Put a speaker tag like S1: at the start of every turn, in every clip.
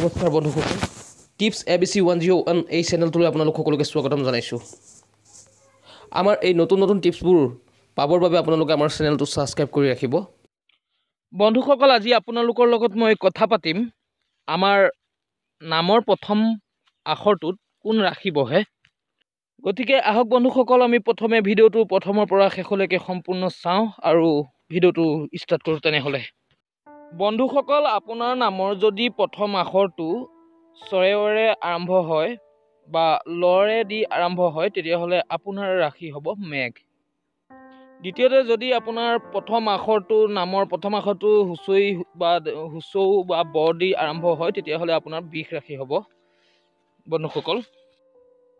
S1: নমস্কাৰ বন্ধুসকল, tips ABC 101 এই চেনেলটোলৈ আপোনালোক সকলোকে স্বাগতম জনাইছোঁ। আমাৰ এই নতুন নতুন টিপছবোৰ পাবৰ বাবে আপোনালোকে আমাৰ চেনেলটো ছাবস্ক্ৰাইব কৰি ৰাখিব। বন্ধুসকল, আজি আপোনালোকৰ লগত মই কথা পাতিম আমাৰ নামৰ প্ৰথম আখৰটোত কোন ৰাশি বহে। গতিকে আহক বন্ধুসকল, আমি প্ৰথমে ভিডিঅ'টো প্ৰথমৰ পৰা শেষলৈকে সম্পূৰ্ণ চাওঁ আৰু ভিডিঅ'টো ষ্টাৰ্ট কৰোঁ। তেনেহ'লে বন্ধুসকল, আপোনাৰ নামৰ যদি প্ৰথম আখৰটো চৰেৰে আৰম্ভ হয় বা লৰে দি আৰম্ভ হয়, তেতিয়াহ'লে আপোনাৰ ৰাশি হ'ব মেঘ। দ্বিতীয়তে, যদি আপোনাৰ নামৰ প্ৰথম আখৰটো হুঁচৌ বা ব দি আৰম্ভ হয়, তেতিয়াহ'লে আপোনাৰ বৃষ ৰাশি হ'ব বন্ধুসকল।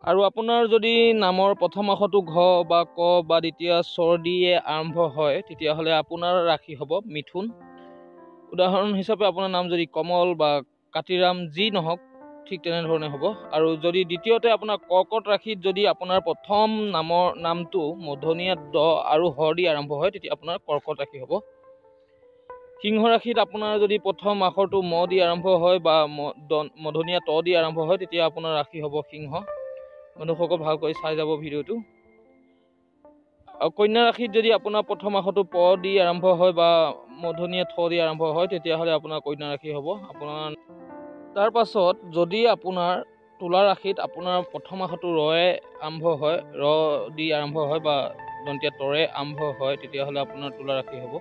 S1: আৰু আপোনাৰ যদি নামৰ প্ৰথম আখৰটো ঘ বা ক বা দ্বিতীয় স্বৰ দিয়ে আৰম্ভ হয়, তেতিয়াহ'লে আপোনাৰ ৰাশি হ'ব মিথুন। উদাহৰণ হিচাপে আপোনাৰ নাম যদি কমল বা কাতিৰাম যি নহওক, ঠিক তেনেধৰণে হ'ব। আৰু যদি দ্বিতীয়তে আপোনাৰ কৰ্কট ৰাশিত যদি আপোনাৰ প্ৰথম নামটো মূৰ্ধন্য ড আৰু হ দি আৰম্ভ হয়, তেতিয়া আপোনাৰ কৰ্কট ৰাশি হ'ব। সিংহ ৰাশিত আপোনাৰ যদি প্ৰথম আখৰটো ম দি আৰম্ভ হয় বা মূৰ্ধন্য ত দি আৰম্ভ হয়, তেতিয়া আপোনাৰ ৰাশি হ'ব সিংহ। বন্ধুসকল, ভালকৈ চাই যাব ভিডিঅ'টো। আৰু কন্যা ৰাশিত যদি আপোনাৰ প্ৰথম আখৰটো প দি আৰম্ভ হয় বা মূৰ্ধন্য থ দি আৰম্ভ হয়, তেতিয়াহ'লে আপোনাৰ কন্যা ৰাশি হ'ব। তাৰ পাছত যদি আপোনাৰ তুলা ৰাশিত আপোনাৰ প্ৰথম আখৰটো ৰয়ে আৰম্ভ হয়, ৰ দি আৰম্ভ হয় বা দন্তীয়া তৰে আৰম্ভ হয়, তেতিয়াহ'লে আপোনাৰ তুলা ৰাশি হ'ব।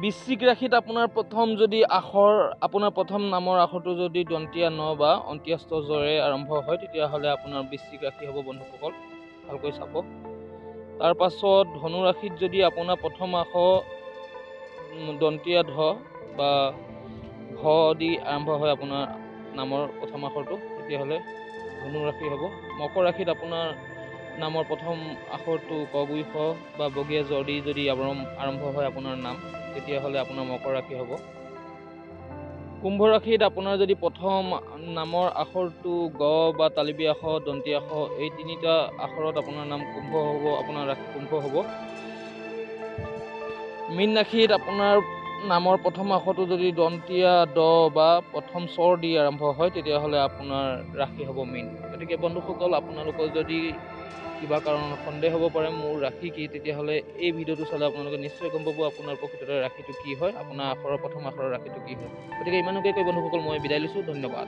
S1: বৃশ্চিক ৰাশিত আপোনাৰ প্ৰথম নামৰ আখৰটো যদি দন্তীয়া ন বা অন্ত্যস্ত জৰে আৰম্ভ হয়, তেতিয়াহ'লে আপোনাৰ বৃশ্চিক ৰাশি হ'ব বন্ধুসকল, ভালকৈ চাব। তাৰ পাছত ধনু ৰাশিত যদি আপোনাৰ প্ৰথম আখৰ দন্তীয়া ধ বা ভ দি আৰম্ভ হয় আপোনাৰ নামৰ প্ৰথম আখৰটো, তেতিয়াহ'লে ধনু ৰাশি হ'ব। মকৰ ৰাশিত আপোনাৰ নামৰ প্ৰথম আখৰটো ক গুই খ বা বগীয়া জ দি যদি আৰম্ভ হয় আপোনাৰ নাম, তেতিয়াহ'লে আপোনাৰ মকৰ ৰাশি হ'ব। কুম্ভ ৰাশিত আপোনাৰ যদি প্ৰথম নামৰ আখৰটো গ বা তালিবীয়া খ, দন্তীয়া খ, এই তিনিটা আখৰত আপোনাৰ নাম কুম্ভ হ'ব, আপোনাৰ ৰাশি কুম্ভ হ'ব। মীন ৰাশিত আপোনাৰ নামৰ প্ৰথম আখৰটো যদি দন্তীয়া দ বা প্ৰথম স্বৰ দি আৰম্ভ হয়, তেতিয়াহ'লে আপোনাৰ ৰাশি হ'ব মীন। গতিকে বন্ধুসকল, আপোনালোকৰ যদি কিবা কাৰণত সন্দেহ হ'ব পাৰে মোৰ ৰাশি কি, তেতিয়াহ'লে এই ভিডিঅ'টো চালে আপোনালোকে নিশ্চয় গম পাব আপোনাৰ প্ৰকৃততে ৰাশিটো কি হয়, আপোনাৰ প্ৰথম আখৰৰ ৰাশিটো কি হয়। গতিকে ইমানকে কৈ বন্ধুসকল মই বিদায় লৈছোঁ। ধন্যবাদ।